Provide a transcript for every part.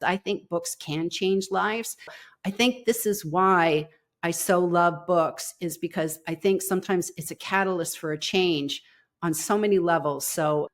I think books can change lives. I think this is why I so love books, is because I think sometimes it's a catalyst for a change on so many levels. So,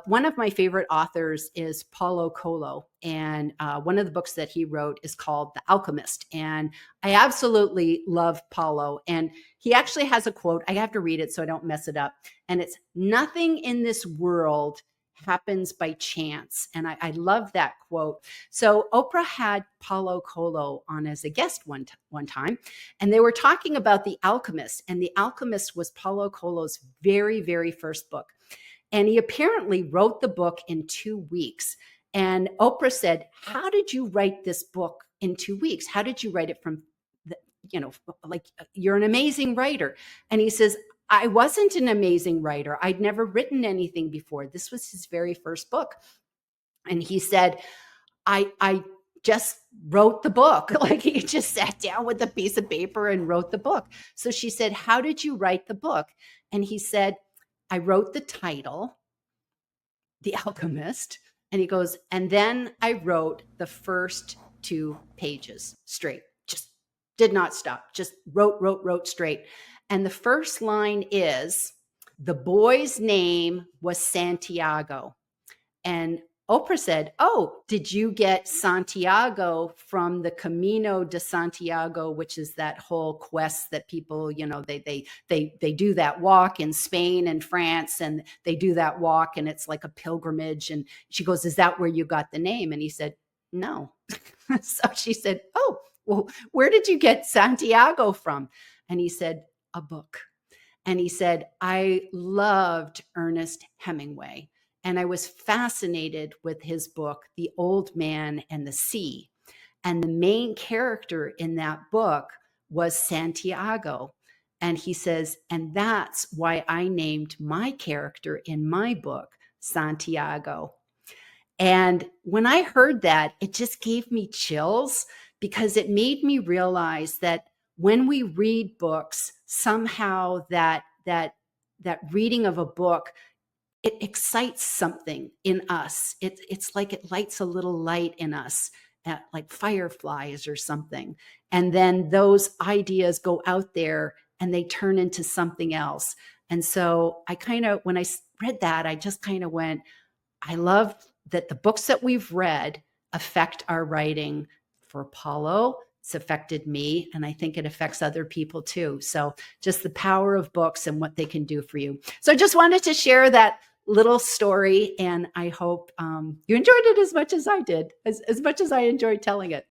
one of my favorite authors is Paulo Coelho, and one of the books that he wrote is called The Alchemist. And I absolutely love Paulo. And he actually has a quote. I have to read it so I don't mess it up. And it's, "Nothing in this world happens by chance." And I love that quote. So Oprah had Paulo Coelho on as a guest one time, and they were talking about The Alchemist. And The Alchemist was Paulo Coelho's very, very first book. And he apparently wrote the book in 2 weeks. And Oprah said, "How did you write this book in 2 weeks? How did you write it from the, like, you're an amazing writer." And he says, "I wasn't an amazing writer. I'd never written anything before. This was his very first book." And he said, I just wrote the book." Like, he just sat down with a piece of paper and wrote the book. So she said, "How did you write the book?" And he said, "I wrote the title, The Alchemist." And he goes, "And then I wrote the first 2 pages straight. Just did not stop. Just wrote straight." And the first line is, "The boy's name was Santiago." And Oprah said, "Oh, did you get Santiago from the Camino de Santiago," which is that whole quest that people, they do that walk in Spain and France, and they do that walk, and it's like a pilgrimage. And she goes, "Is that where you got the name?" And he said, "No." So she said, "Oh, well, where did you get Santiago from?" And he said, "A book." And he said, "I loved Ernest Hemingway, and I was fascinated with his book, The Old Man and the Sea. And the main character in that book was Santiago." And he says, "And that's why I named my character in my book Santiago." And when I heard that, it just gave me chills, because it made me realize that when we read books, somehow that reading of a book, it excites something in us. It's like it lights a little light in us, like fireflies or something. And then those ideas go out there and they turn into something else. And so when I read that, I just kind of went, I love that the books that we've read affect our writing. For Paulo, it's affected me, and I think it affects other people too. So just the power of books and what they can do for you. So I just wanted to share that little story, and I hope you enjoyed it as much as I did, as much as I enjoyed telling it.